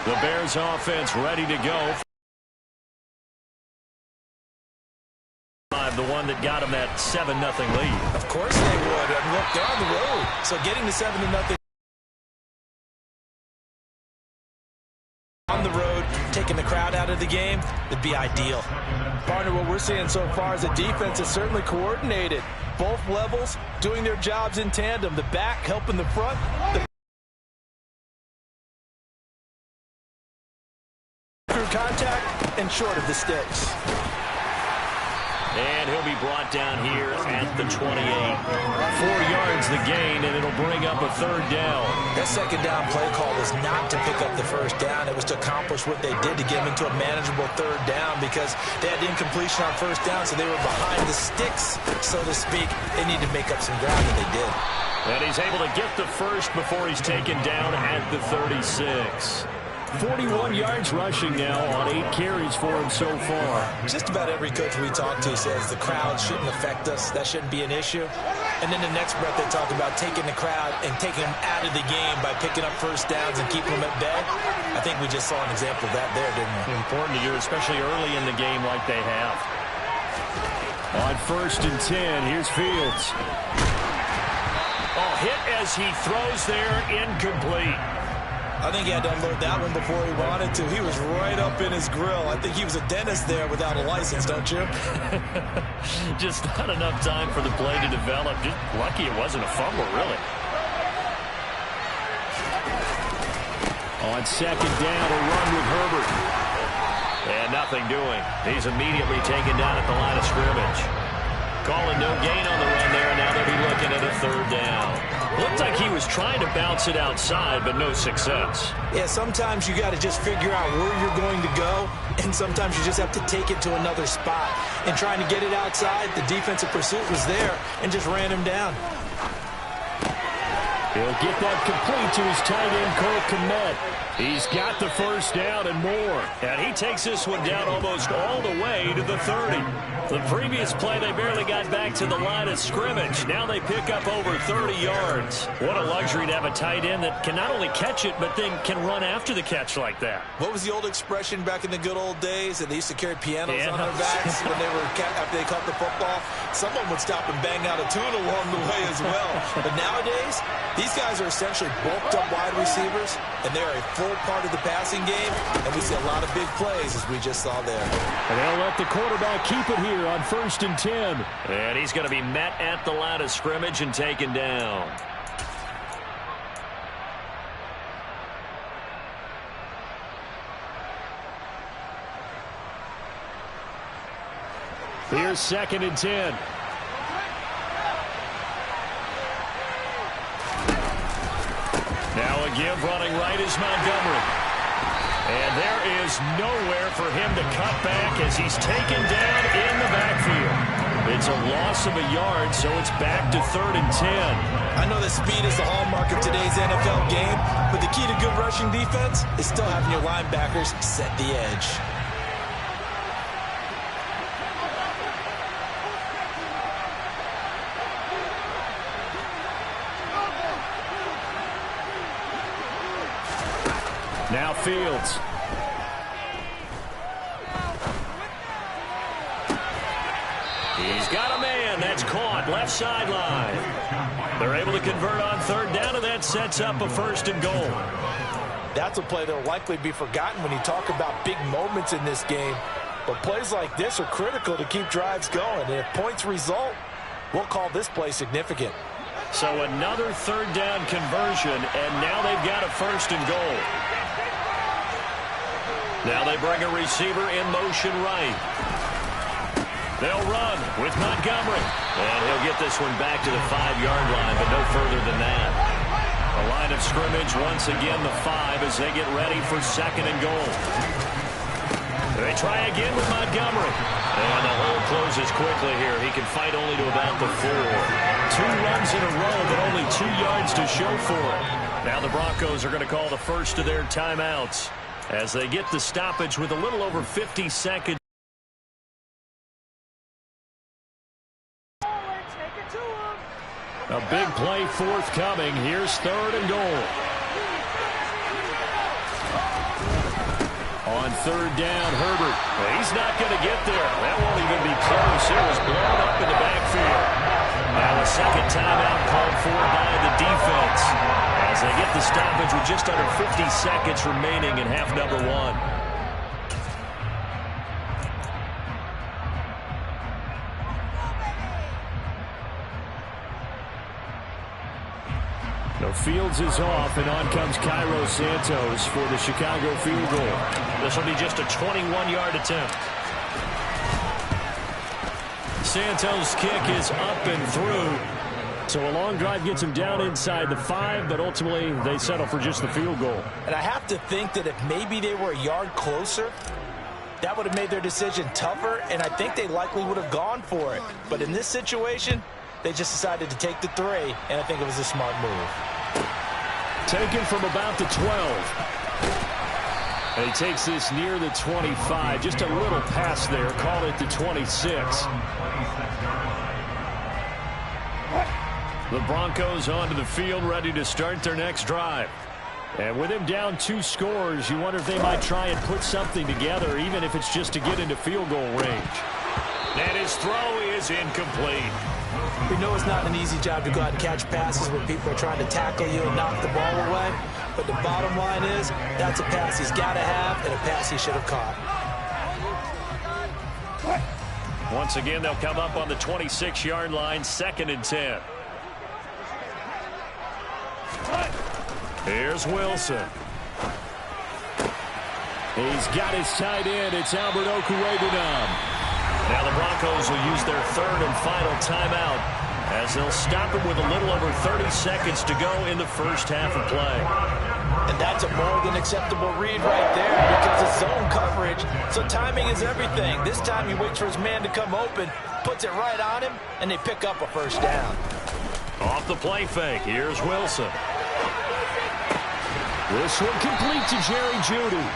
The Bears offense ready to go. The one that got him that 7-0 lead. Of course they would. I mean, look, they're on the road. So getting the 7-0 on the road, taking the crowd out of the game, would be ideal. Partner, what we're seeing so far is the defense is certainly coordinated. Both levels doing their jobs in tandem. The back helping the front. Through contact and short of the sticks. And he'll be brought down here at the 28. 4 yards the gain, and it'll bring up a third down. That second down play call was not to pick up the first down. It was to accomplish what they did to get them into a manageable third down because they had incompletion on first down, so they were behind the sticks, so to speak. They needed to make up some ground, and they did. And he's able to get the first before he's taken down at the 36. 41 yards rushing now on 8 carries for him so far. Just about every coach we talk to says the crowd shouldn't affect us. That shouldn't be an issue. And then the next breath they talk about taking the crowd and taking them out of the game by picking up first downs and keeping them at bay. I think we just saw an example of that there, didn't we? Important to do, especially early in the game like they have. On 1st and 10, here's Fields. Oh, hit as he throws there, incomplete. I think he had to unload that one before he wanted to. He was right up in his grill. I think he was a dentist there without a license, don't you? Just not enough time for the play to develop. Just lucky it wasn't a fumble, really. On 2nd down, a run with Herbert. And nothing doing. He's immediately taken down at the line of scrimmage. Calling no gain on the run there, and now they'll be looking at a 3rd down. Looked like he was trying to bounce it outside, but no success. Yeah, sometimes you got to just figure out where you're going to go, and sometimes you just have to take it to another spot. And trying to get it outside, the defensive pursuit was there and just ran him down. He'll get that complete to his tight end, Cole Kmet. He's got the first down and more. And he takes this one down almost all the way to the 30. The previous play, they barely got back to the line of scrimmage. Now they pick up over 30 yards. What a luxury to have a tight end that can not only catch it, but then can run after the catch like that. What was the old expression back in the good old days? That they used to carry pianos on their backs when they were after they caught the football. Someone would stop and bang out a tune along the way as well. But nowadays, these guys are essentially bulked up wide receivers, and they're a full part of the passing game, and we see a lot of big plays as we just saw there. And they'll let the quarterback keep it here on 1st and 10. And he's going to be met at the line of scrimmage and taken down. Here's 2nd and 10. Now a give running right is Montgomery. And there is nowhere for him to cut back as he's taken down in the backfield. It's a loss of a yard, so it's back to 3rd and 10. I know that speed is the hallmark of today's NFL game, but the key to good rushing defense is still having your linebackers set the edge. Now Fields. He's got a man. That's caught. Left sideline. They're able to convert on 3rd down, and that sets up a 1st and goal. That's a play that will likely be forgotten when you talk about big moments in this game. But plays like this are critical to keep drives going. And if points result, we'll call this play significant. So another 3rd down conversion, and now they've got a 1st and goal. Now they bring a receiver in motion right. They'll run with Montgomery. And he'll get this one back to the 5-yard line, but no further than that. A line of scrimmage once again, the 5, as they get ready for 2nd and goal. They try again with Montgomery. And the hole closes quickly here. He can fight only to about the 4. 2 runs in a row, but only 2 yards to show for it. Now the Broncos are going to call the first of their timeouts as they get the stoppage with a little over 50 seconds. A big play forthcoming. Here's 3rd and goal. On third down, Herbert. He's not going to get there. That won't even be close. It was blown up in the backfield. Now a second timeout called for by the defense as they get the stoppage with just under 50 seconds remaining in half number one. No, Fields is off, and on comes Cairo Santos for the Chicago field goal. This will be just a 21-yard attempt. Santos' kick is up and through. So a long drive gets him down inside the 5, but ultimately they settle for just the field goal. And I have to think that if maybe they were a yard closer, that would have made their decision tougher, and I think they likely would have gone for it. But in this situation, they just decided to take the 3, and I think it was a smart move. Taken from about the 12. And he takes this near the 25. Just a little pass there. Call it the 26. The Broncos onto the field, ready to start their next drive. And with him down 2 scores, you wonder if they might try and put something together, even if it's just to get into field goal range. And his throw is incomplete. We know it's not an easy job to go out and catch passes when people are trying to tackle you and knock the ball away. But the bottom line is, that's a pass he's got to have and a pass he should have caught. Once again, they'll come up on the 26-yard line, 2nd and 10. Here's Wilson. He's got his tight end. It's Albert Okwuegbunam. Now the Broncos will use their 3rd and final timeout as they'll stop him with a little over 30 seconds to go in the first half of play. And that's a more than acceptable read right there because it's zone coverage, so timing is everything. This time he waits for his man to come open, puts it right on him, and they pick up a first down. Off the play fake, here's Wilson. This one complete to Jerry Jeudy.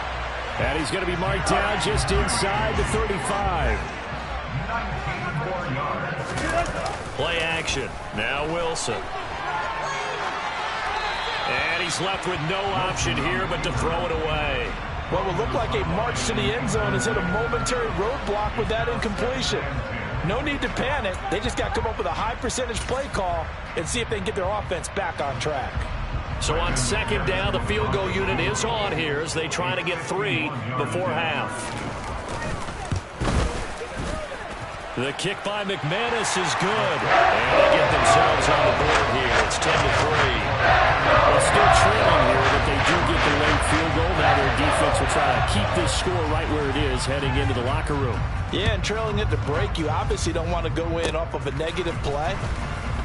And he's going to be marked down just inside the 35. Play action. Now Wilson. And he's left with no option here but to throw it away. What will look like a march to the end zone has hit a momentary roadblock with that incompletion. No need to panic. They just got to come up with a high percentage play call and see if they can get their offense back on track. So on 2nd down, the field goal unit is on here as they try to get 3 before half. The kick by McManus is good. And they get themselves on the board here. It's 10-3. Well, still trailing here, but they do get the late field goal. Now their defense will try to keep this score right where it is heading into the locker room. Yeah, and trailing at the break, you obviously don't want to go in off of a negative play.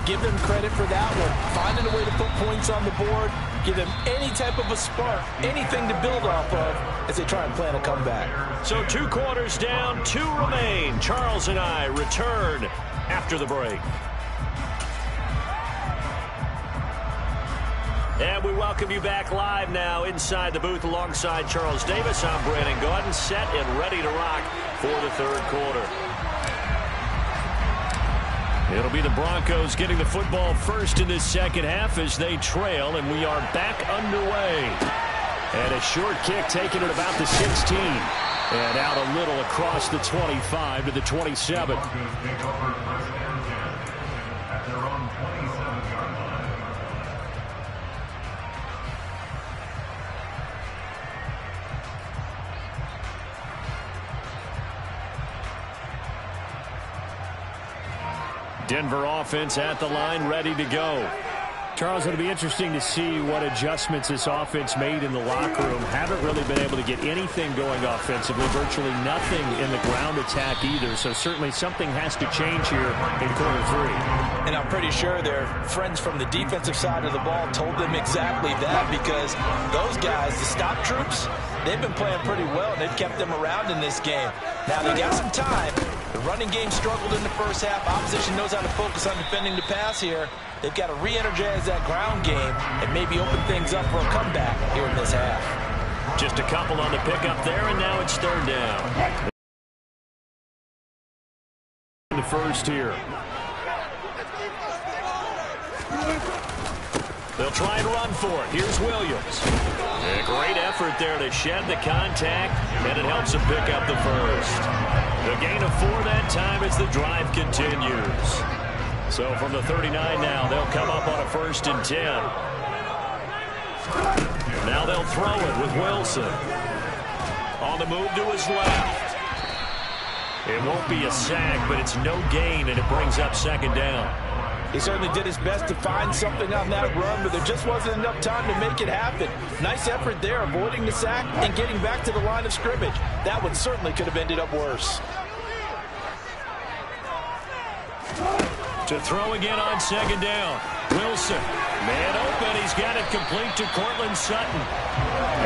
Give them credit for that one. Finding a way to put points on the board. Give them any type of a spark, anything to build off of as they try and plan a comeback. So 2 quarters down, 2 remain. Charles and I return after the break. And we welcome you back live now inside the booth alongside Charles Davis. I'm Brandon Gaudin, set and ready to rock for the 3rd quarter. It'll be the Broncos getting the football first in this second half as they trail, and we are back underway. And a short kick taken at about the 16. And out a little across the 25 to the 27. Denver offense at the line, ready to go. Charles, it'll be interesting to see what adjustments this offense made in the locker room. Haven't really been able to get anything going offensively, virtually nothing in the ground attack either. So certainly something has to change here in quarter 3. And I'm pretty sure their friends from the defensive side of the ball told them exactly that, because those guys, the stop troops, they've been playing pretty well, and they've kept them around in this game. Now they got some time. The running game struggled in the first half. Opposition knows how to focus on defending the pass here. They've got to re-energize that ground game and maybe open things up for a comeback here in this half. Just a couple on the pickup there, and now it's 3rd down. The first here. They'll try and run for it. Here's Williams. A great effort there to shed the contact, and it helps him pick up the first. The gain of 4 that time as the drive continues. So from the 39 now, they'll come up on a 1st and 10. Now they'll throw it with Wilson. On the move to his left. It won't be a sack, but it's no gain, and it brings up 2nd down. He certainly did his best to find something on that run, but there just wasn't enough time to make it happen. Nice effort there, avoiding the sack and getting back to the line of scrimmage. That one certainly could have ended up worse. To throw again on 2nd down. Wilson, man open. He's got it complete to Cortland Sutton.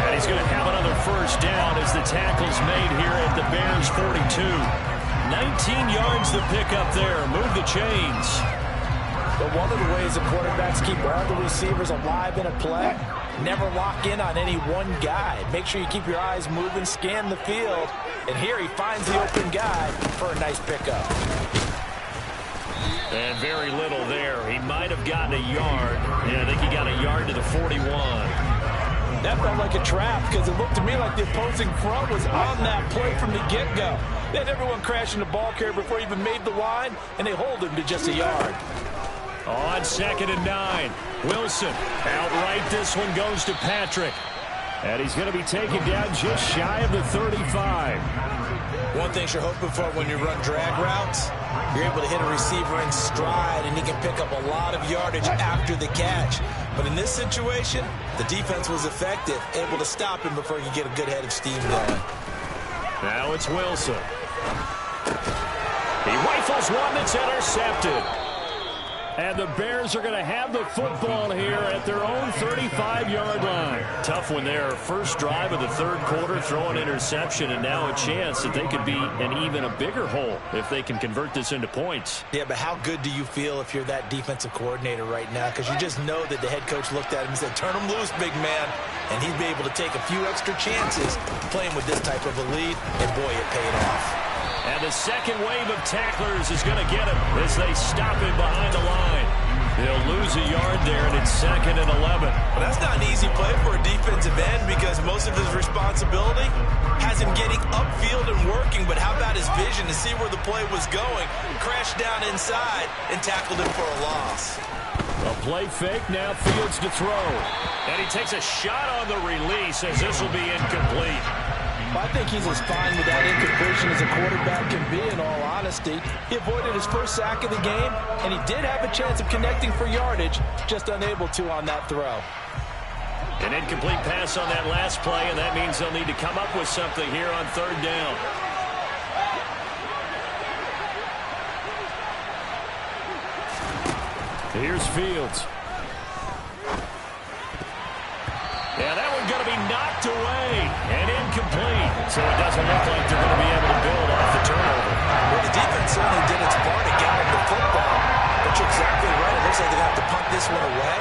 And he's going to have another 1st down as the tackle's made here at the Bears 42. 19 yards the pickup there. Move the chains. But one of the ways the quarterbacks keep all the receivers alive in a play, never lock in on any one guy. Make sure you keep your eyes moving, scan the field. And here he finds the open guy for a nice pickup. And very little there. He might have gotten a yard. Yeah, I think he got a yard to the 41. That felt like a trap because it looked to me like the opposing front was on that play from the get-go. They had everyone crashing the ball carrier before he even made the line, and they hold him to just a yard. On 2nd and 9. Wilson outright. This one goes to Patrick. And he's going to be taken down just shy of the 35. One thing you're hoping for when you run drag routes, you're able to hit a receiver in stride, and he can pick up a lot of yardage after the catch. But in this situation, the defense was effective, able to stop him before he could get a good head of steam going. Now it's Wilson. He rifles one that's intercepted. And the Bears are going to have the football here at their own 35-yard line. Tough one there. First drive of the 3rd quarter, throw an interception, and now a chance that they could be in even a bigger hole if they can convert this into points. Yeah, but how good do you feel if you're that defensive coordinator right now? Because you just know that the head coach looked at him and said, turn him loose, big man. And he'd be able to take a few extra chances playing with this type of a lead, and boy, it paid off. And the second wave of tacklers is going to get him as they stop him behind the line. They'll lose a yard there, and it's 2nd and 11. Well, that's not an easy play for a defensive end because most of his responsibility has him getting upfield and working, but how about his vision to see where the play was going, crashed down inside, and tackled him for a loss. A play fake, now Fields to throw. And he takes a shot on the release as this will be incomplete. I think he's as fine with that incompletion as a quarterback can be, in all honesty. He avoided his first sack of the game, and he did have a chance of connecting for yardage, just unable to on that throw. An incomplete pass on that last play, and that means they'll need to come up with something here on 3rd down. Here's Fields. Yeah, that one's going to be knocked away and incomplete. So it doesn't look like they're going to be able to build off the turnover. Well, the defense certainly did its part to get the football. But you're exactly right. It looks like they're going to have to punt this one away.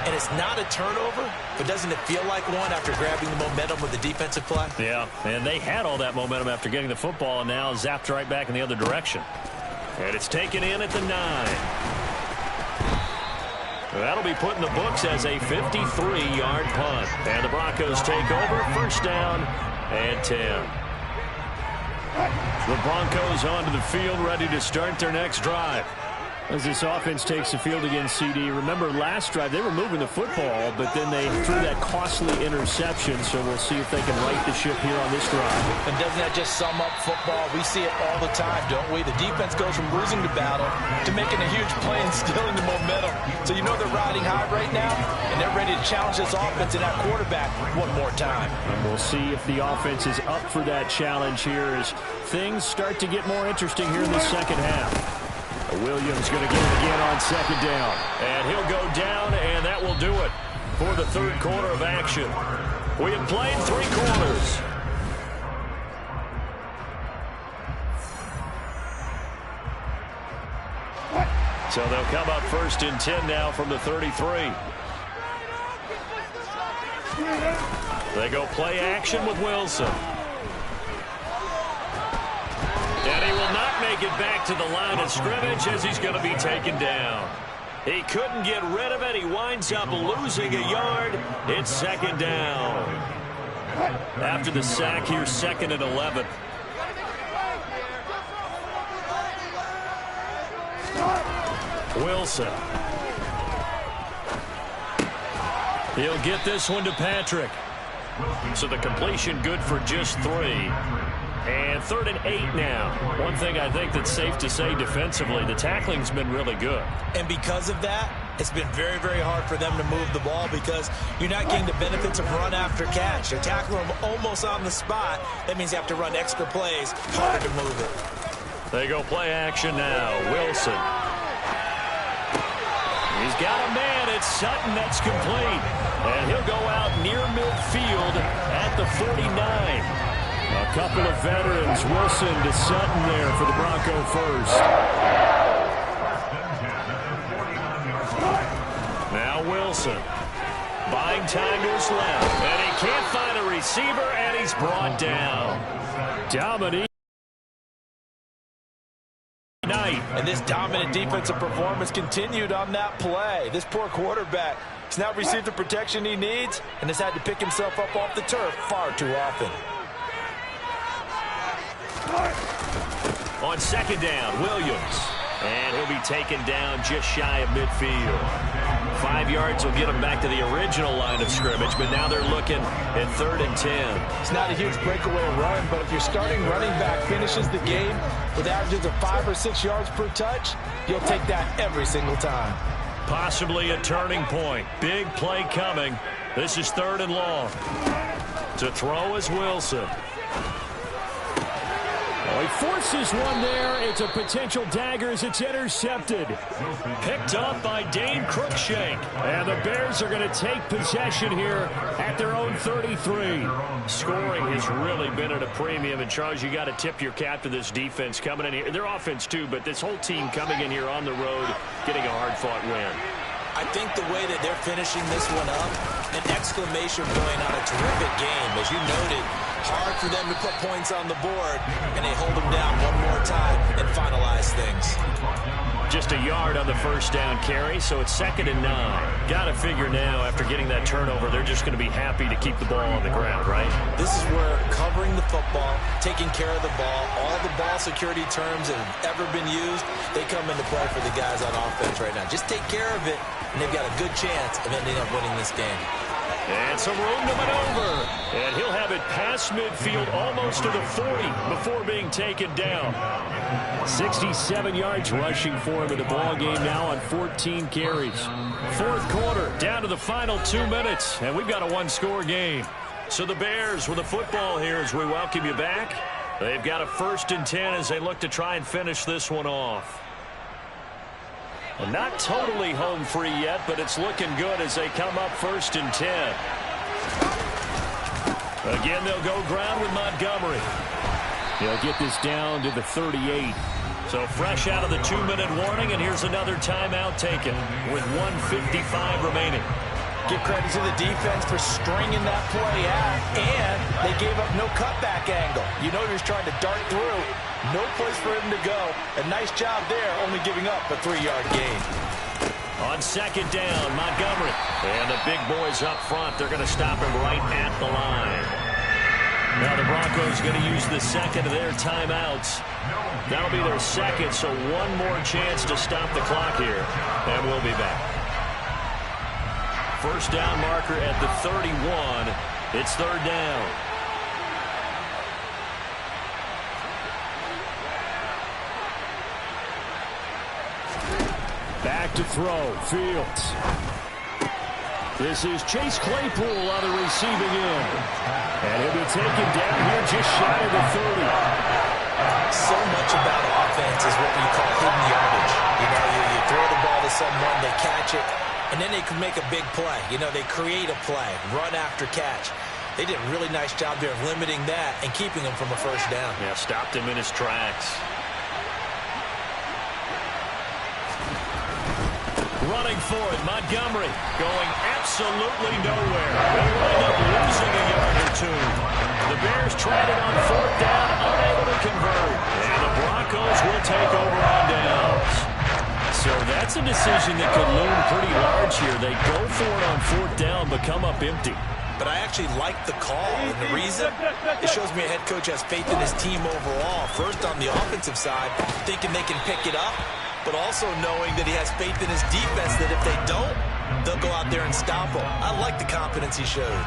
And it's not a turnover, but doesn't it feel like one after grabbing the momentum with the defensive play? Yeah, and they had all that momentum after getting the football and now zapped right back in the other direction. And it's taken in at the 9. That'll be put in the books as a 53-yard punt. And the Broncos take over, 1st down and 10. The Broncos onto the field, ready to start their next drive. As this offense takes the field against CD. Remember, last drive, they were moving the football, but then they threw that costly interception, so we'll see if they can right the ship here on this drive. And doesn't that just sum up football? We see it all the time, don't we? The defense goes from losing the battle to making a huge play and stealing the momentum. So you know they're riding high right now, and they're ready to challenge this offense and that quarterback one more time. And we'll see if the offense is up for that challenge here as things start to get more interesting here in the second half. Williams going to get it again on 2nd down. And he'll go down, and that will do it for the 3rd quarter of action. We have played 3 quarters. So they'll come up 1st and 10 now from the 33. They go play action with Wilson. And he will not make it back to the line of scrimmage as he's going to be taken down. He couldn't get rid of it. He winds up losing a yard. It's second down. After the sack here, 2nd and 11. Wilson. He'll get this one to Patrick. So the completion good for just 3. And 3rd and 8 now. One thing I think that's safe to say defensively, the tackling's been really good. And because of that, it's been very, very hard for them to move the ball because you're not getting the benefits of run after catch. You're tackling them almost on the spot. That means you have to run extra plays, harder to move it. They go play action now. Wilson. He's got a man. It's Sutton. That's complete. And he'll go out near midfield at the 49. A couple of veterans. Wilson to Sutton there for the Bronco first. Now Wilson. Buying time to his left. And he can't find a receiver, and he's brought down. Dominique. And this dominant defensive performance continued on that play. This poor quarterback has now received the protection he needs and has had to pick himself up off the turf far too often. On 2nd down, Williams. And he'll be taken down just shy of midfield. 5 yards will get him back to the original line of scrimmage, but now they're looking at 3rd and 10. It's not a huge breakaway run, but if your starting running back finishes the game with averages of 5 or 6 yards per touch, you'll take that every single time. Possibly a turning point. Big play coming. This is 3rd and long. To throw is Wilson. Oh, he forces one there. It's a potential dagger as it's intercepted. Picked up by Dane Cruikshank. And the Bears are going to take possession here at their own 33. Scoring has really been at a premium. And, Charles, you got to tip your cap to this defense coming in here. Their offense, too, but this whole team coming in here on the road, getting a hard-fought win. I think the way that they're finishing this one up, an exclamation point on a terrific game. As you noted, hard for them to put points on the board, and they hold them down one more time and finalize things. Just a yard on the first down carry, so it's 2nd and 9. Got to figure now, after getting that turnover, they're just going to be happy to keep the ball on the ground, right? This is where covering the football, taking care of the ball, all the ball security terms that have ever been used, they come into play for the guys on offense right now. Just take care of it, and they've got a good chance of ending up winning this game. And some room to maneuver. And he'll have it past midfield almost to the 40 before being taken down. 67 yards rushing for him in the ball game now on 14 carries. 4th quarter, down to the final 2 minutes, and we've got a one-score game. So the Bears with the football here as we welcome you back. They've got a 1st and 10 as they look to try and finish this one off. And not totally home free yet, but it's looking good as they come up 1st and 10. Again, they'll go ground with Montgomery. He'll get this down to the 38. So fresh out of the 2-minute warning, and here's another timeout taken with 1:55 remaining. Give credit to the defense for stringing that play out, and they gave up no cutback angle. You know you're trying to dart through. No place for him to go. A nice job there, only giving up a 3-yard gain. On 2nd down, Montgomery. And the big boys up front, they're going to stop him right at the line. Now the Broncos going to use the 2nd of their timeouts. That'll be their 2nd, so one more chance to stop the clock here. And we'll be back. 1st down marker at the 31. It's 3rd down. Back to throw. Fields. This is Chase Claypool on the receiving end. And he'll be taken down here just shy of the 30. So much about offense is what we call hidden yardage. You know, you throw the ball to someone, they catch it, and then they can make a big play. You know, they create a play, run after catch. They did a really nice job there of limiting that and keeping him from a 1st down. Yeah, stopped him in his tracks. Running for it, Montgomery going absolutely nowhere. They wind up losing a yard or 2. The Bears tried it on 4th down, unable to convert. And the Broncos will take over on downs. So that That's a decision that could loom pretty large here. They go for it on 4th down, but come up empty. But I actually like the call, and the reason, it shows me a head coach has faith in his team overall. First, on the offensive side, thinking they can pick it up, but also knowing that he has faith in his defense that if they don't, they'll go out there and stop them. I like the confidence he showed.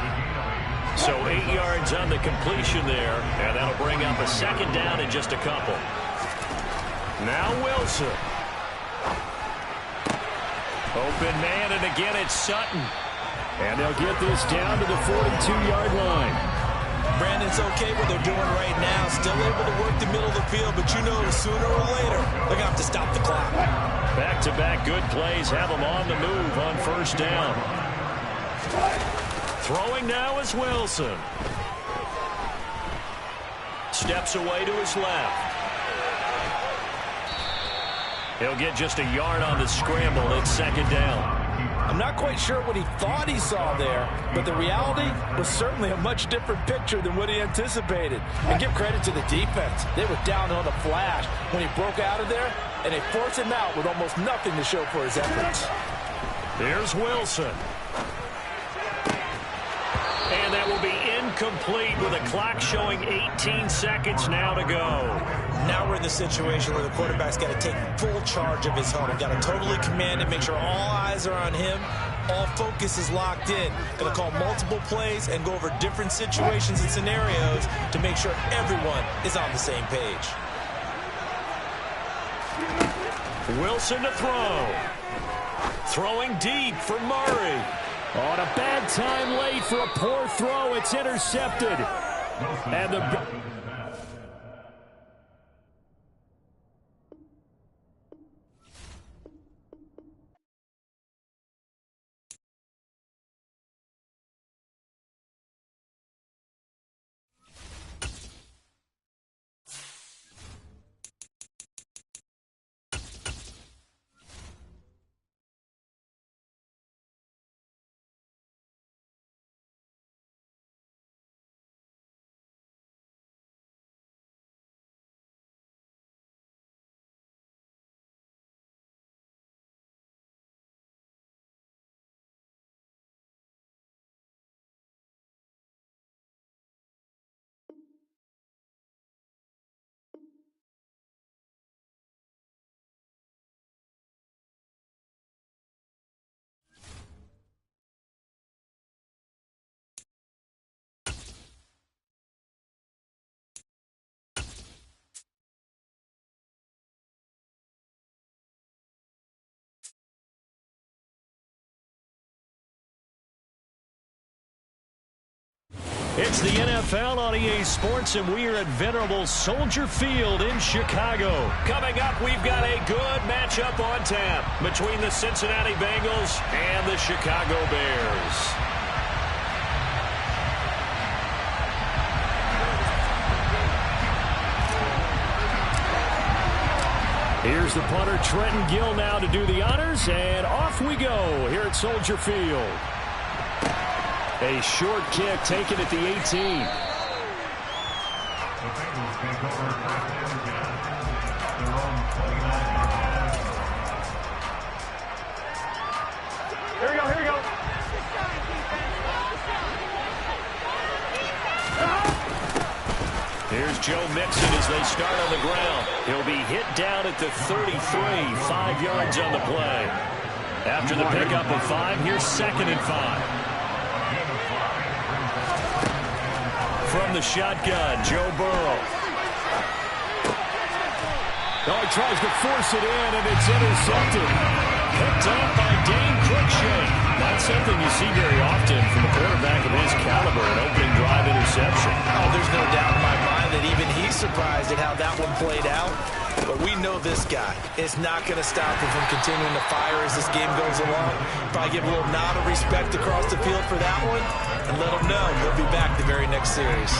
So 8 yards on the completion there, and that'll bring up a 2nd down in just a couple. Now Wilson. Open man, and again it's Sutton. And they'll get this down to the 42-yard line. Brandon's okay what they're doing right now. Still able to work the middle of the field, but you know sooner or later they're going to have to stop the clock. Back-to-back good plays have them on the move on 1st down. Throwing now is Wilson. Steps away to his left. He'll get just a yard on the scramble. It's 2nd down. I'm not quite sure what he thought he saw there, but the reality was certainly a much different picture than what he anticipated. And give credit to the defense. They were down on the flash when he broke out of there, and they forced him out with almost nothing to show for his efforts. Here's Wilson. And that will be incomplete with a clock showing 18 seconds now to go. Now we're in the situation where the quarterback's got to take full charge of his huddle. Got to totally command it, make sure all eyes are on him. All focus is locked in. Going to call multiple plays and go over different situations and scenarios to make sure everyone is on the same page. Wilson to throw. Throwing deep for Murray. On a bad time late for a poor throw. It's intercepted. And the... It's the NFL on EA Sports, and we are at venerable Soldier Field in Chicago. Coming up, we've got a good matchup on tap between the Cincinnati Bengals and the Chicago Bears. Here's the punter, Trenton Gill, now to do the honors, and off we go here at Soldier Field. A short kick taken at the 18. The Bengals take over 1st and 10. Their own 29-yard line. Here we go, here we go. Here's Joe Mixon as they start on the ground. He'll be hit down at the 33, 5 yards on the play. After the pickup of 5, here's 2nd and 5. From the shotgun, Joe Burrow. Oh, he tries to force it in, and it's intercepted. Picked up by Dane Cruikshank. Not something you see very often from a quarterback of his caliber, an opening drive interception. Oh, there's no doubt in my mind that even he's surprised at how that one played out. But we know this guy is not going to stop him from continuing to fire as this game goes along. Probably give a little nod of respect across the field for that one and let him know he'll be back the very next series.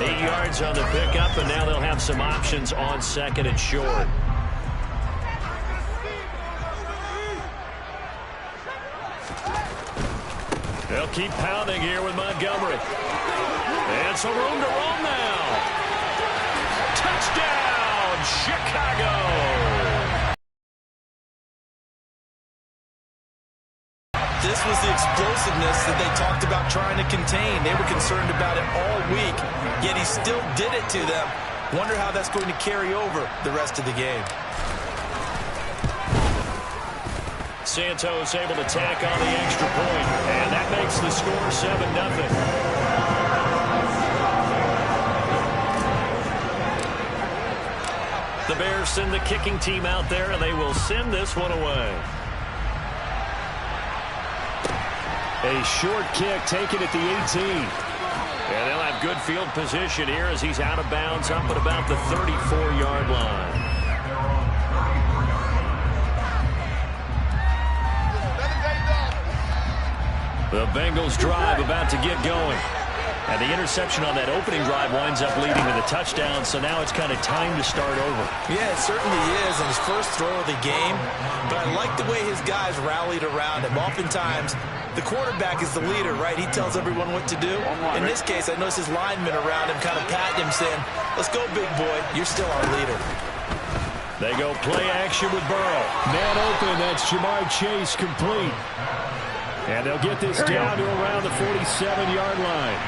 8 yards on the pickup, and now they'll have some options on 2nd and short. They'll keep pounding here with Montgomery. And some room to roam now. Touchdown, Chicago! was the explosiveness that they talked about trying to contain. They were concerned about it all week, yet he still did it to them. Wonder how that's going to carry over the rest of the game. Santos able to tack on the extra point, and that makes the score 7-0. The Bears send the kicking team out there, and they will send this one away. A short kick taken at the 18. And they'll have good field position here as he's out of bounds up at about the 34-yard line. The Bengals drive about to get going. And the interception on that opening drive winds up leading to the touchdown, so now it's kind of time to start over. Yeah, it certainly is, and his first throw of the game. But I like the way his guys rallied around him. Oftentimes, the quarterback is the leader, right? He tells everyone what to do. In this case, I noticed his linemen around him kind of patting him, saying, let's go, big boy. You're still our leader. They go play action with Burrow. Man open, that's Jamar Chase complete. And they'll get this down to around the 47-yard line.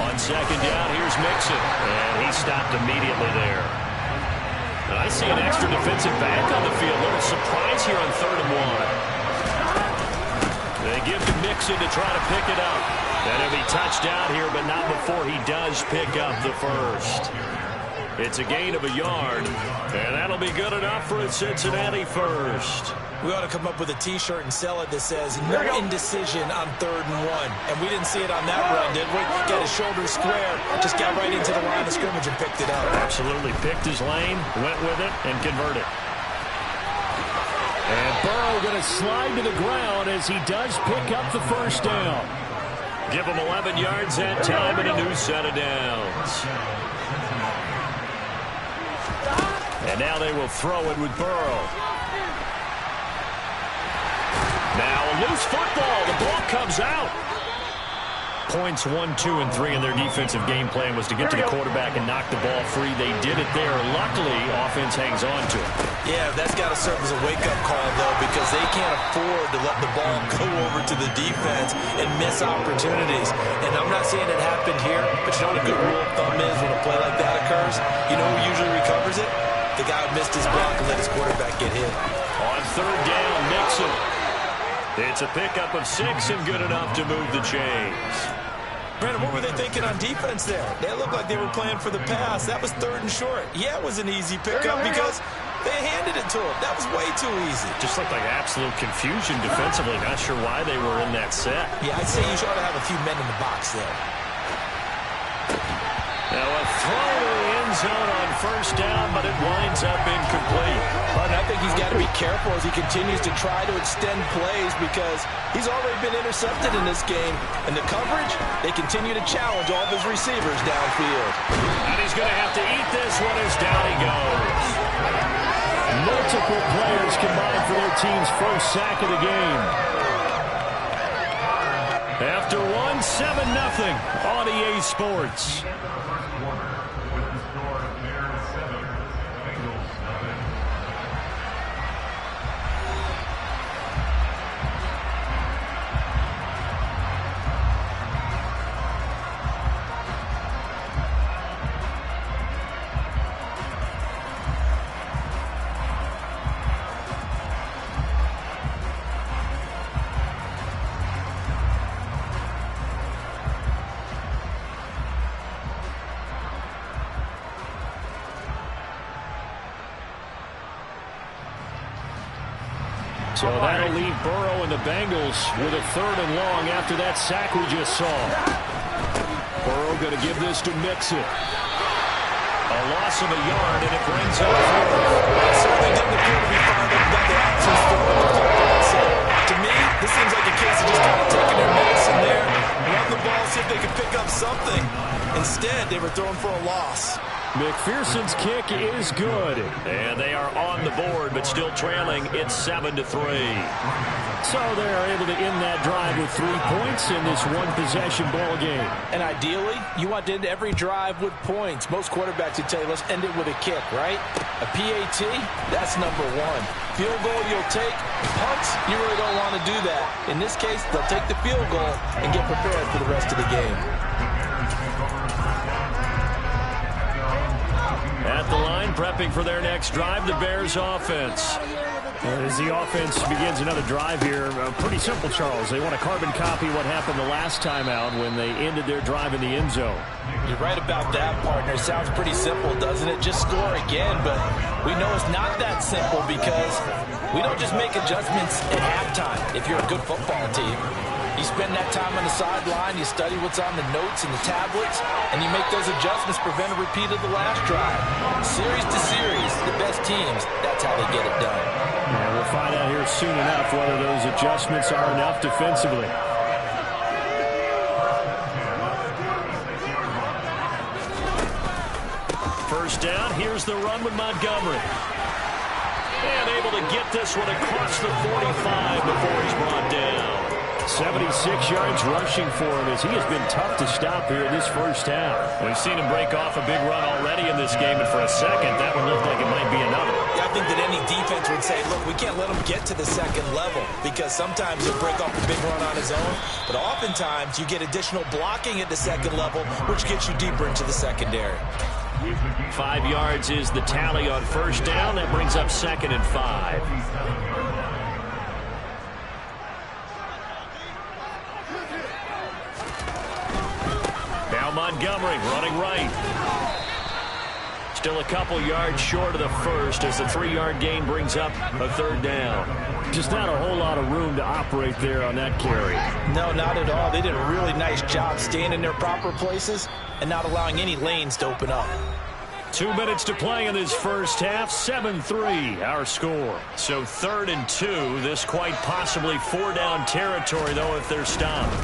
On second down, here's Mixon. And he stopped immediately there. And I see an extra defensive back on the field. A little surprise here on 3rd and 1. They give to Mixon to try to pick it up. And he'll be touched out here, but not before he does pick up the first. It's a gain of a yard. And that'll be good enough for a Cincinnati first. We ought to come up with a T-shirt and sell it that says, no indecision on 3rd and 1. And we didn't see it on that run, did we? Got his shoulder square, just got right into the line of scrimmage and picked it up. Absolutely picked his lane, went with it, and converted. And Burrow going to slide to the ground as he does pick up the first down. Give him 11 yards that time and a new set of downs. And now they will throw it with Burrow. Now a loose football. The ball comes out. Points 1, 2, and 3 in their defensive game plan was to get to the quarterback and knock the ball free. They did it there. Luckily, offense hangs on to it. Yeah, that's got to serve as a wake-up call, though, because they can't afford to let the ball go over to the defense and miss opportunities. And I'm not saying it happened here, but you know what a good rule of thumb is when a play like that occurs? You know who usually recovers it? The guy who missed his block and let his quarterback get hit. On 3rd down, Mixon. It's a pickup of 6 and good enough to move the chains. Brandon, what were they thinking on defense there? They looked like they were playing for the pass. That was 3rd and short. Yeah, it was an easy pickup because they handed it to him. That was way too easy. Just looked like absolute confusion defensively. Not sure why they were in that set. Yeah, I'd say you ought to have a few men in the box there. Now a throw to the end zone on 1st down, but it winds up incomplete. But I think he's got to be careful as he continues to try to extend plays because he's already been intercepted in this game. And the coverage, they continue to challenge all of his receivers downfield. And he's going to have to eat this one as down he goes. Multiple players combined for their team's first sack of the game. After 1, 7-0 on EA Sports. So that'll leave Burrow and the Bengals with a 3rd and long after that sack we just saw. Burrow going to give this to Mixon. A loss of a yard, and it brings up 4th. It certainly didn't appear to be fired up about the options throwing the football. So, to me, this seems like a case of just kind of taking their medicine there, run the ball, see if they can pick up something. Instead, they were throwing for a loss. McPherson's kick is good. And they are on on the board, but still trailing. It's 7-3. So they're able to end that drive with 3 points in this one-possession ball game. And ideally, you want to end every drive with points. Most quarterbacks would tell you, let's end it with a kick, right? A PAT, that's number one. Field goal you'll take. Punts, you really don't want to do that. In this case, they'll take the field goal and get prepared for the rest of the game. At the line, prepping for their next drive, the Bears offense. As the offense begins another drive here, pretty simple, Charles. They want to carbon copy what happened the last time out when they ended their drive in the end zone. You're right about that, partner. Sounds pretty simple, doesn't it? Just score again, but we know it's not that simple because we don't just make adjustments at halftime if you're a good football team. You spend that time on the sideline, you study what's on the notes and the tablets, and you make those adjustments, prevent a repeat of the last drive. Series to series, the best teams, that's how they get it done. Yeah, we'll find out here soon enough whether those adjustments are enough defensively. First down, here's the run with Montgomery. And able to get this one across the 45 before he's brought down. 76 yards rushing for him as he has been tough to stop here in this first half. We've seen him break off a big run already in this game, and for a second, that one looked like it might be another. Yeah, I think that any defense would say, look, we can't let him get to the second level because sometimes he'll break off a big run on his own, but oftentimes you get additional blocking at the second level, which gets you deeper into the secondary. 5 yards is the tally on first down. That brings up 2nd and 5. Now Montgomery running right. Still a couple yards short of the first as the 3-yard gain brings up a 3rd down. Just not a whole lot of room to operate there on that carry. No, not at all. They did a really nice job staying in their proper places and not allowing any lanes to open up. 2 minutes to play in this first half. 7-3 our score. So 3rd and 2. This quite possibly 4-down territory, though, if they're stopped.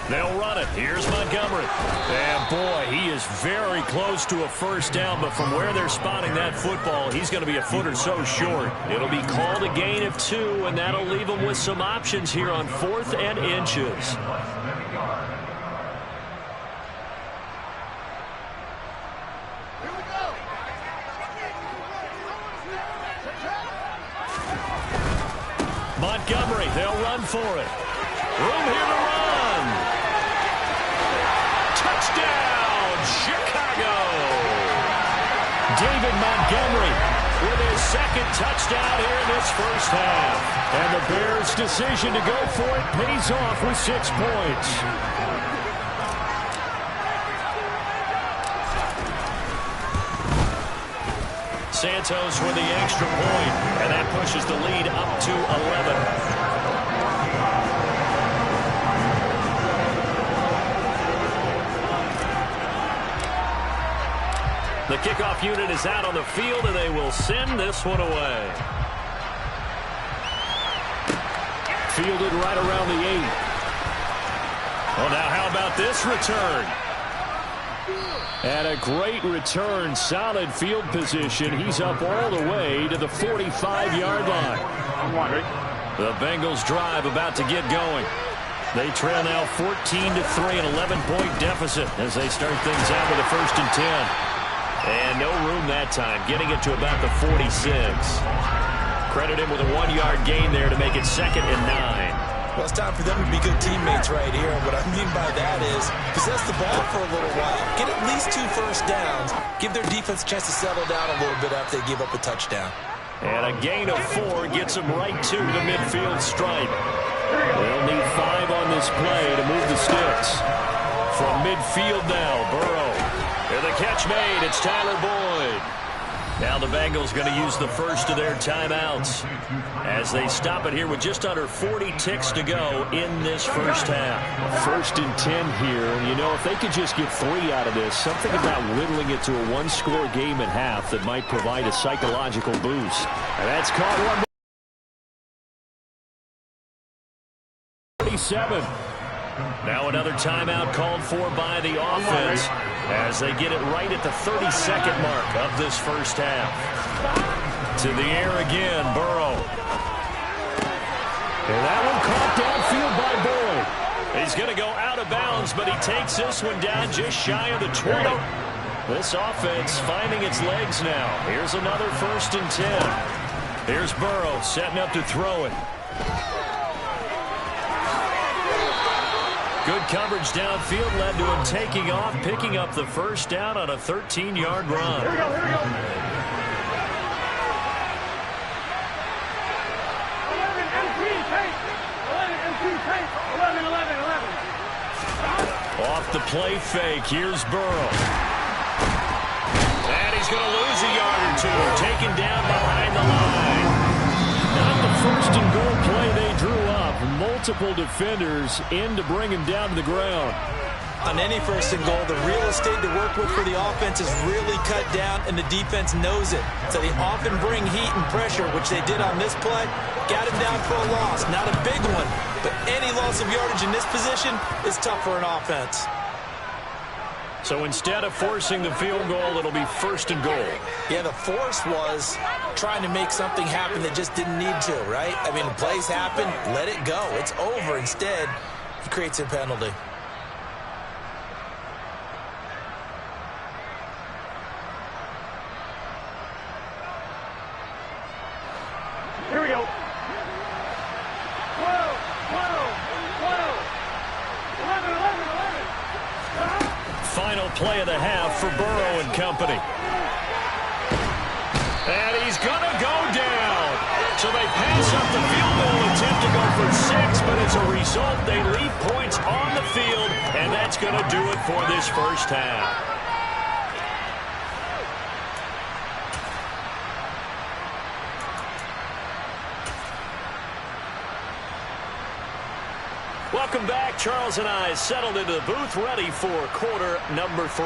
They'll run it. Here's Montgomery. And, boy, he is very close to a first down, but from where they're spotting that football, he's going to be a foot or so short. It'll be called a gain of 2, and that'll leave them with some options here on 4th and inches. Montgomery, they'll run for it. Room here to run. Touchdown, Chicago. David Montgomery with his 2nd touchdown here in this first half. And the Bears' decision to go for it pays off with 6 points. Santos with the extra point, and that pushes the lead up to 11. The kickoff unit is out on the field, and they will send this one away. Fielded right around the 8. Well, now how about this return? And a great return, solid field position. He's up all the way to the 45-yard line. The Bengals drive about to get going. They trail now 14-3, an 11-point deficit as they start things out with a 1st and 10. And no room that time, getting it to about the 46. Credit him with a 1-yard gain there to make it 2nd and 9. Well, it's time for them to be good teammates right here. And what I mean by that is possess the ball for a little while. Get at least 2 first downs. Give their defense a chance to settle down a little bit after they give up a touchdown. And a gain of 4 gets them right to the midfield stripe. They'll need 5 on this play to move the sticks. From midfield now, Burrow. And the catch made. It's Tyler Boyd. Now the Bengals going to use the first of their timeouts as they stop it here with just under 40 ticks to go in this first half. 1st and 10 here. And, you know, if they could just get 3 out of this, something about whittling it to a 1-score game at half that might provide a psychological boost. And that's caught one. 47. Now another timeout called for by the offense as they get it right at the 32nd mark of this first half. To the air again, Burrow. And that one caught downfield by Boyd. He's going to go out of bounds, but he takes this one down just shy of the 20. This offense finding its legs now. Here's another 1st and 10. Here's Burrow setting up to throw it. Good coverage downfield led to him taking off, picking up the 1st down on a 13-yard run. Here we go, here we go. 11 MT tape. 11 MT tape. 11, 11, 11. Off the play fake, here's Burrow. And he's going to lose a yard or two, taken down behind the line. Not the 1st and goal play they drew up. Multiple defenders in to bring him down to the ground. On any 1st and goal, the real estate to work with for the offense is really cut down, and the defense knows it. So they often bring heat and pressure, which they did on this play. Got him down for a loss. Not a big one, but any loss of yardage in this position is tough for an offense. So instead of forcing the field goal, it'll be 1st and goal. Yeah, the force was trying to make something happen that just didn't need to, right? I mean, plays happen, let it go. It's over. Instead, he creates a penalty. Here we go. 12, 12, 12. 11, 11, 11. Final play of the half for Burrow and company. And he's going to go down. So they pass up the field goal attempt to go for 6, but as a result, they leave points on the field, and that's going to do it for this 1st half. Welcome back. Charles and I settled into the booth, ready for quarter number 3.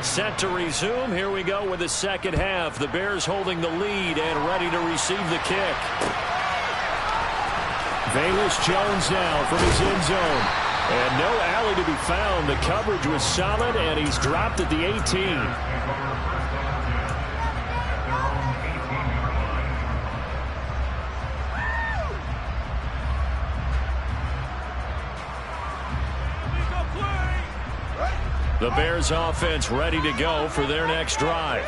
Set to resume. Here we go with the 2nd half. The Bears holding the lead and ready to receive the kick. Velus Jones now from his end zone. And no alley to be found. The coverage was solid, and he's dropped at the 18. The Bears offense ready to go for their next drive.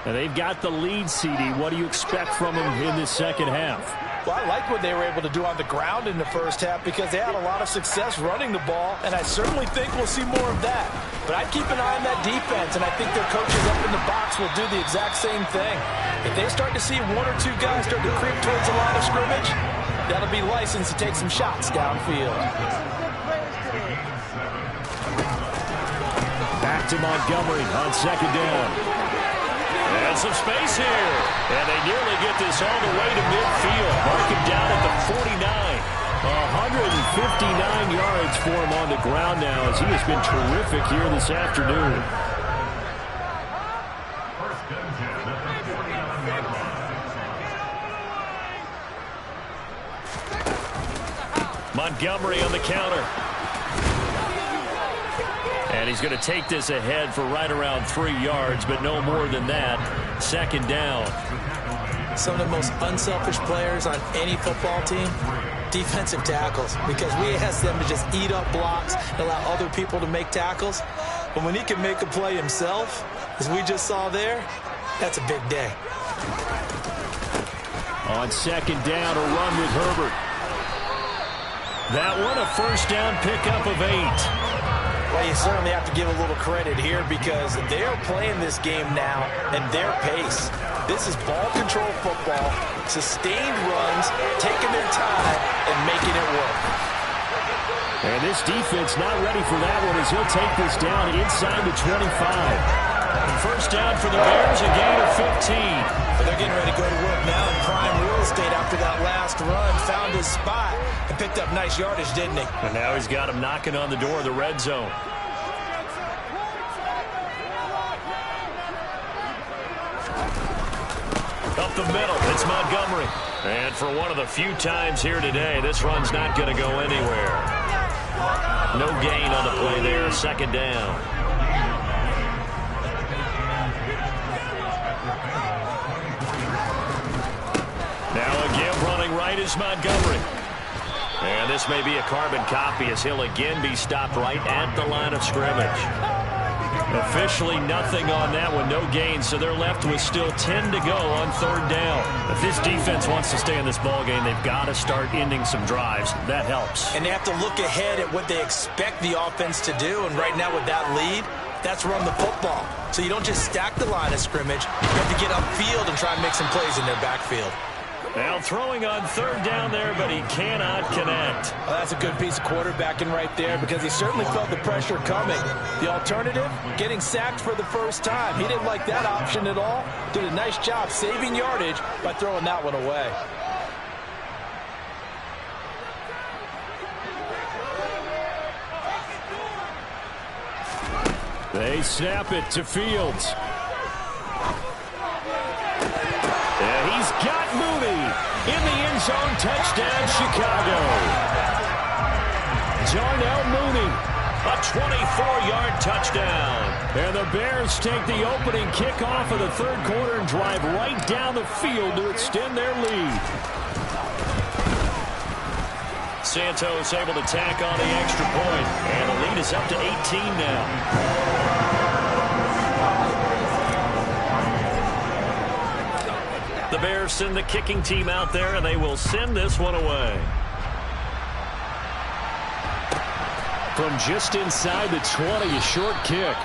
And they've got the lead, CD. What do you expect from them in this 2nd half? Well, I like what they were able to do on the ground in the 1st half because they had a lot of success running the ball, and I certainly think we'll see more of that. But I'd keep an eye on that defense, and I think their coaches up in the box will do the exact same thing. If they start to see 1 or 2 guys start to creep towards the line of scrimmage, that'll be license to take some shots downfield. Back to Montgomery on 2nd down. And some space here. And they nearly get this all the way to midfield. Mark him down at the 49. 159 yards for him on the ground now as he has been terrific here this afternoon. Montgomery on the counter. And he's going to take this ahead for right around 3 yards, but no more than that. 2nd down. Some of the most unselfish players on any football team, defensive tackles, because we ask them to just eat up blocks and allow other people to make tackles. But when he can make a play himself, as we just saw there, that's a big day. On 2nd down, a run with Herbert. That one, a 1st down pickup of 8. Well, you certainly have to give a little credit here because they're playing this game now at their pace. This is ball control football, sustained runs, taking their time, and making it work. And this defense not ready for that one as he'll take this down inside the 25. 1st down for the Bears, a gain of 15. But they're getting ready to go to work now in prime real estate after that last run. Found his spot and picked up nice yardage, didn't he? And now he's got him knocking on the door of the red zone. Up the middle, it's Montgomery. And for one of the few times here today, this run's not going to go anywhere. No gain on the play there, 2nd down. right is Montgomery. And this may be a carbon copy as he'll again be stopped right at the line of scrimmage. Officially nothing on that one, no gain, so they're left with still 10 to go on third down. If this defense wants to stay in this ballgame, they've got to start ending some drives. That helps. And they have to look ahead at what they expect the offense to do, and right now with that lead, that's run the football. So you don't just stack the line of scrimmage, you have to get upfield and try and make some plays in their backfield. Now throwing on third down there, but he cannot connect. Well, that's a good piece of quarterbacking right there because he certainly felt the pressure coming. The alternative, getting sacked for the first time. He didn't like that option at all. Did a nice job saving yardage by throwing that one away. They snap it to Fields. And he's got Mooney in the end zone. Touchdown, Chicago. Darnell Mooney, a 24-yard touchdown. And the Bears take the opening kickoff of the third quarter and drive right down the field to extend their lead. Santos able to tack on the extra point, and the lead is up to 18 now. The Bears send the kicking team out there, and they will send this one away. From just inside the 20, a short kick.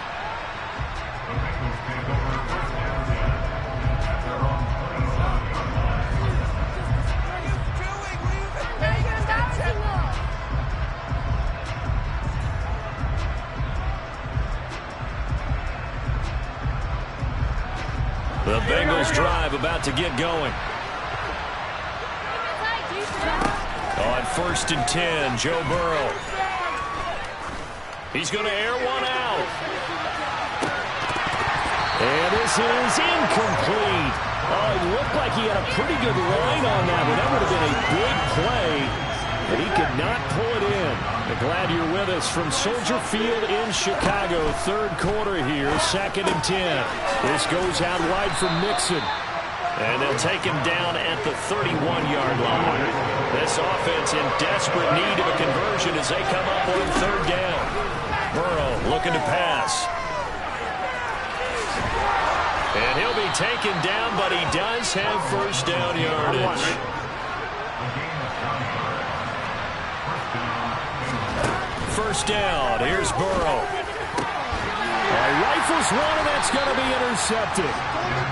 The Bengals drive about to get going. On 1st and 10, Joe Burrow. He's going to air one out. And this is incomplete. Oh, it looked like he had a pretty good line on that one. That would have been a big play, but he could not pull it in. Glad you're with us from Soldier Field in Chicago. Third quarter here, 2nd and 10. This goes out wide from Mixon. And they'll take him down at the 31-yard line. This offense in desperate need of a conversion as they come up on third down. Burrow looking to pass. And he'll be taken down, but he does have first down yardage. First down, here's Burrow. Rifles one, and that's going to be intercepted.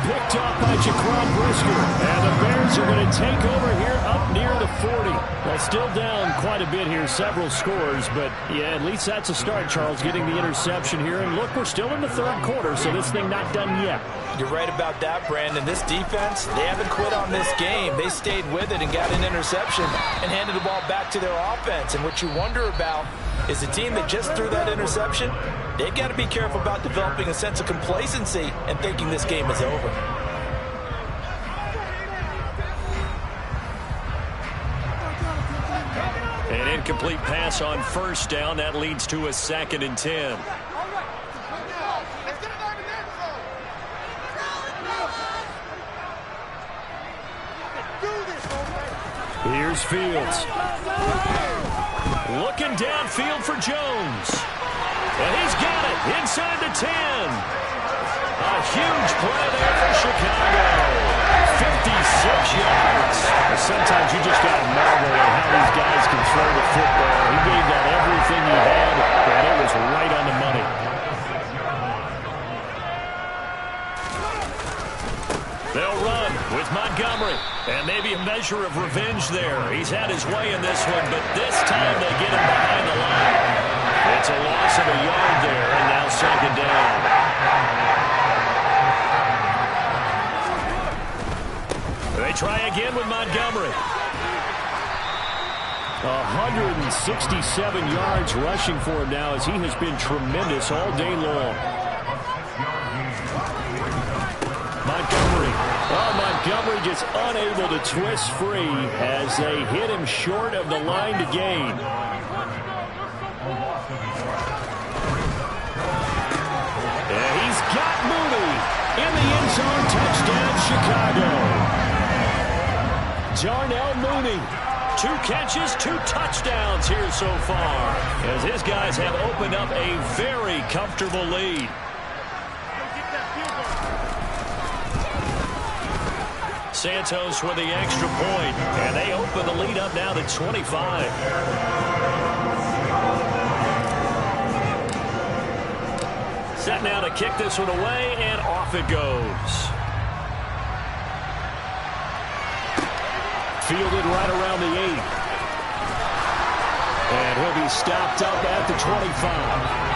Picked up by Jaquan Brisker. And the Bears are going to take over here up near the 40. Well, still down quite a bit here, several scores. But, yeah, at least that's a start, Charles, getting the interception here. And, look, we're still in the third quarter, so this thing not done yet. You're right about that, Brandon. This defense, they haven't quit on this game. They stayed with it and got an interception and handed the ball back to their offense. And what you wonder about is the team that just threw that interception, they've got to be careful about developing a sense of complacency and thinking this game is over. An incomplete pass on first down. That leads to a 2nd and 10. Here's Fields. Looking downfield for Jones. And he's got it inside the 10. A huge play there for Chicago. 56 yards. Sometimes you just got to marvel at how these guys can throw the football. He gave that everything he had, and it was right on the money. They'll run with Montgomery. And maybe a measure of revenge there. He's had his way in this one, but this time they get him behind the line. It's a loss of a yard there, and now 2nd down. They try again with Montgomery. 167 yards rushing for him now as he has been tremendous all day long. Montgomery. Oh, Montgomery just unable to twist free as they hit him short of the line to gain. And he's got Mooney in the end zone. Touchdown, Chicago. Darnell Mooney. 2 catches, 2 touchdowns here so far, as his guys have opened up a very comfortable lead. Santos with the extra point, and they open the lead up now to 25. Set now to kick this one away, and off it goes. Fielded right around the 8. And he'll be stopped up at the 25.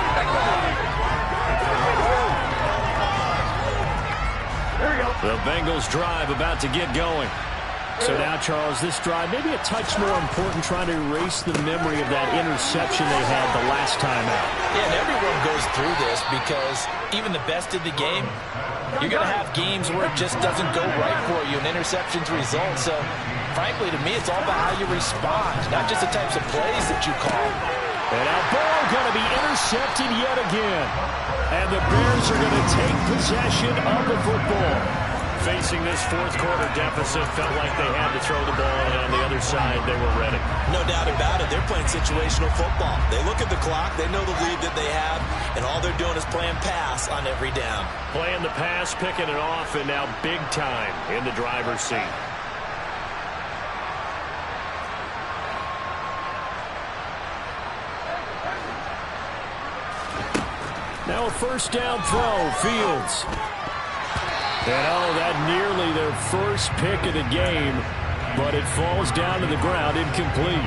The Bengals drive about to get going. So now, Charles, this drive maybe a touch more important, trying to erase the memory of that interception they had the last time out. Yeah, and everyone goes through this because even the best in the game, you're going to have games where it just doesn't go right for you, and interceptions result. So, frankly, to me, it's all about how you respond, not just the types of plays that you call. And now ball going to be intercepted yet again. And the Bears are going to take possession of the football. Facing this fourth-quarter deficit, felt like they had to throw the ball, and on the other side, they were ready. No doubt about it. They're playing situational football. They look at the clock. They know the lead that they have, and all they're doing is playing pass on every down. Playing the pass, picking it off, and now big time in the driver's seat. Now a first down throw, Fields. And oh, that nearly their first pick of the game, but it falls down to the ground, incomplete.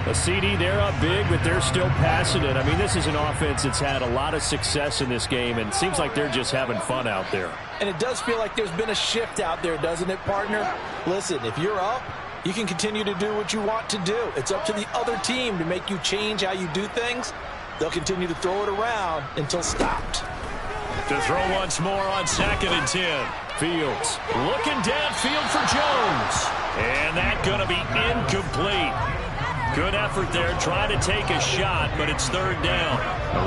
A CD, they're up big, but they're still passing it. I mean, this is an offense that's had a lot of success in this game, and it seems like they're just having fun out there. And it does feel like there's been a shift out there, doesn't it, partner? Listen, if you're up, you can continue to do what you want to do. It's up to the other team to make you change how you do things. They'll continue to throw it around until stopped. To throw once more on 2nd and 10. Fields looking downfield for Jones. And that's going to be incomplete. Good effort there, trying to take a shot, but it's 3rd down.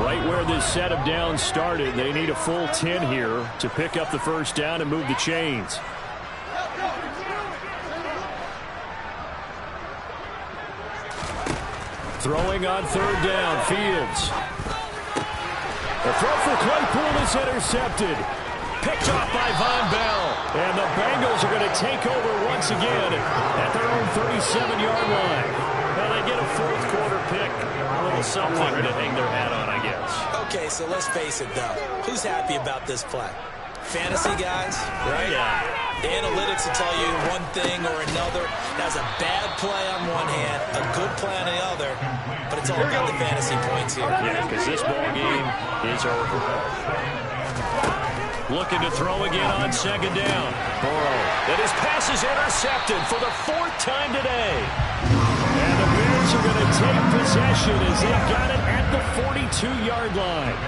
Right where this set of downs started, they need a full 10 here to pick up the first down and move the chains. Throwing on 3rd down, Fields. The throw for Claypool is intercepted. Picked off by Von Bell. And the Bengals are going to take over once again at their own 37-yard line. Well, they get a fourth-quarter pick. A little something to hang their hat on, I guess. Okay, so let's face it, though. Who's happy about this play? Fantasy guys, right? Yeah. The analytics will tell you one thing or another. That's a bad play on one hand, a good play on the other, but it's all about the fantasy points here. Yeah, because this ball game is over. Looking to throw again on 2nd down. Burrow. And his pass is intercepted for the 4th time today. And the Bears are going to take possession as they've got it at the 42-yard line.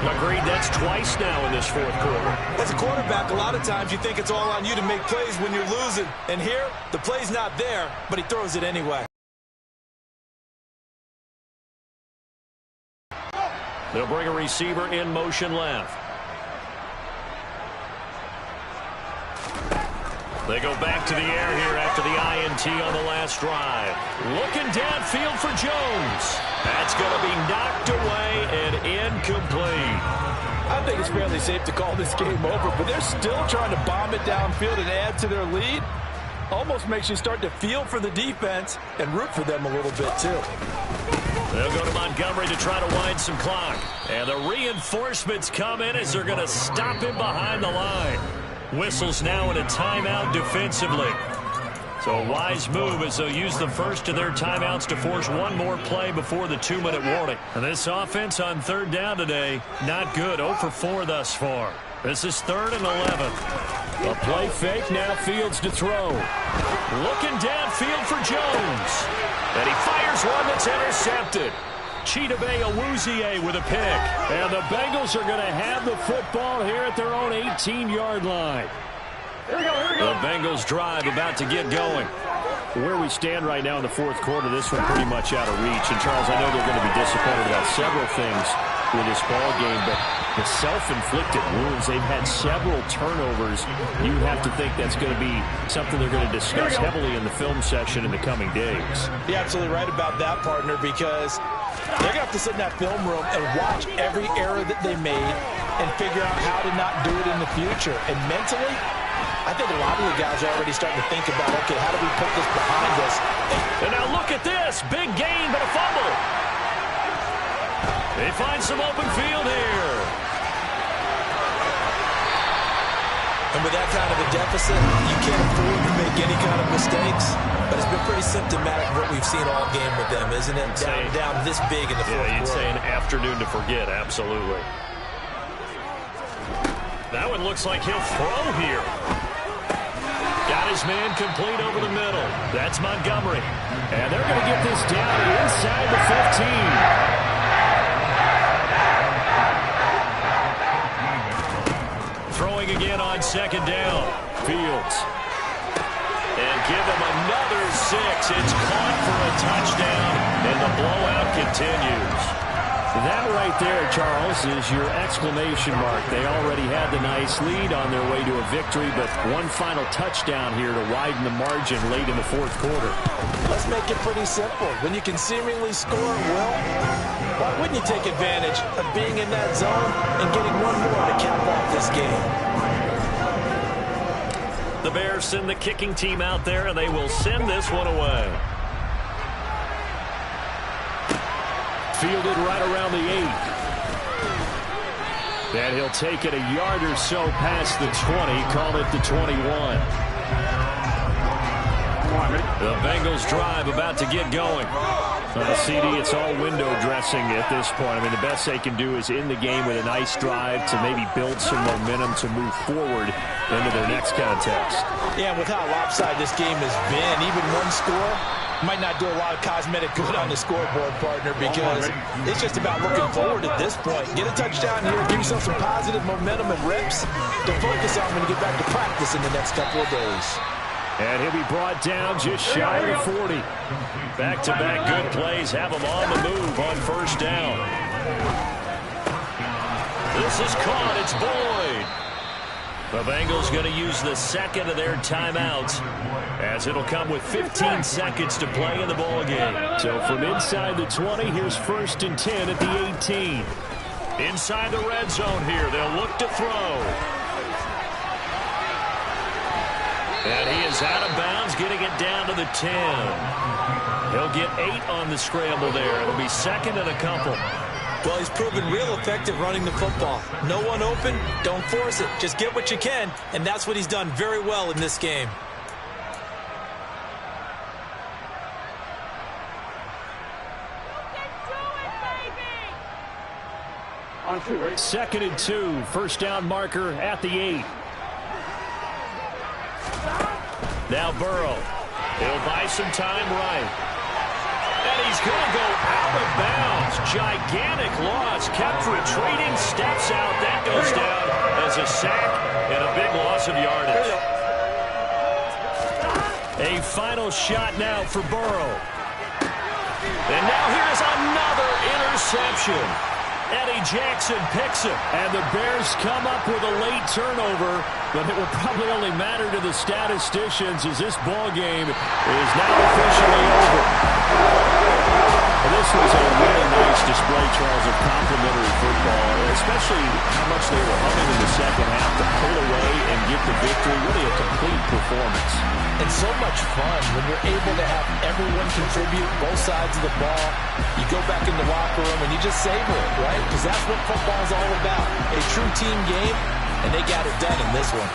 Agreed, that's twice now in this fourth quarter. As a quarterback, a lot of times you think it's all on you to make plays when you're losing. And here, the play's not there, but he throws it anyway. They'll bring a receiver in motion left. They go back to the air here after the INT on the last drive. Looking downfield for Jones. That's going to be knocked away and incomplete. I think it's fairly safe to call this game over, but they're still trying to bomb it downfield and add to their lead. Almost makes you start to feel for the defense and root for them a little bit, too. They'll go to Montgomery to try to wind some clock. And the reinforcements come in as they're going to stop him behind the line. Whistles now in a timeout defensively. So a wise move as they'll use the first of their timeouts to force one more play before the 2-minute warning. And this offense on 3rd down today, not good. 0 for 4 thus far. This is 3rd and 11. A play fake, now Fields to throw. Looking downfield for Jones. And he fires one that's intercepted. Chidobe Awuzie with a pick. And the Bengals are going to have the football here at their own 18-yard line. Here we go. The Bengals drive about to get going. Where we stand right now in the fourth quarter, this one pretty much out of reach. And, Charles, I know they're going to be disappointed about several things. with this ball game, but the self-inflicted wounds, they've had several turnovers. You have to think that's going to be something they're going to discuss heavily in the film session in the coming days. You're absolutely right about that, partner, because they're going to have to sit in that film room and watch every error that they made and figure out how to not do it in the future. And mentally, I think a lot of the guys are already starting to think about, okay, how do we put this behind us? And now look at this. Big gain, but a fumble. They find some open field here. And with that kind of a deficit, you can't afford to make any kind of mistakes. But it's been pretty symptomatic of what we've seen all game with them, isn't it? Down this big in the fourth quarter. Yeah, you'd say an afternoon to forget, absolutely. That one looks like he'll throw here. Got his man complete over the middle. That's Montgomery. And they're going to get this down inside the 15. Throwing again on second down. Fields. And give him another 6. It's caught for a touchdown, and the blowout continues. That right there, Charles, is your exclamation mark. They already had the nice lead on their way to a victory, but one final touchdown here to widen the margin late in the fourth quarter. Let's make it pretty simple. When you can seemingly score at will, why wouldn't you take advantage of being in that zone and getting one more to cap off this game? The Bears send the kicking team out there, and they will send this one away. Fielded right around the 8. And he'll take it a yard or so past the 20, call it the 21. The Bengals drive about to get going. CD, it's all window dressing at this point. I mean, the best they can do is in the game with a nice drive to maybe build some momentum to move forward into their next contest. Yeah, with how lopsided this game has been, even one score might not do a lot of cosmetic good on the scoreboard, partner, because it's just about looking forward at this point. Get a touchdown here, give yourself some positive momentum and reps to focus on when you get back to practice in the next couple of days. And he'll be brought down just shy of the 40. Back-to-back good plays have him on the move on first down. This is caught. It's Boyd. The Bengals going to use the second of their timeouts, as it'll come with 15 seconds to play in the ball game. So from inside the 20, here's 1st and 10 at the 18. Inside the red zone here, they'll look to throw. And he is out of bounds, getting it down to the 10. He'll get 8 on the scramble there. It'll be second and a couple. Well, he's proven real effective running the football. No one open, don't force it. Just get what you can, and that's what he's done very well in this game. Second and 2, first down marker at the 8. Now Burrow. He'll buy some time right. And he's going to go out of bounds. Gigantic loss. Kept retreating. Steps out. That goes down as a sack and a big loss of yardage. A final shot now for Burrow. And now here's another interception. Eddie Jackson picks it. And the Bears come up with a late turnover, but it will probably only matter to the statisticians as this ball game is now officially over. And this was a really nice display, Charles, of complimentary football, especially how much they were humming in the second half to pull away and get the victory. Really a complete performance. And so much fun when you're able to have everyone contribute, both sides of the ball. You go back in the locker room and you just savor it, right? Because that's what football is all about. A true team game, and they got it done in this one.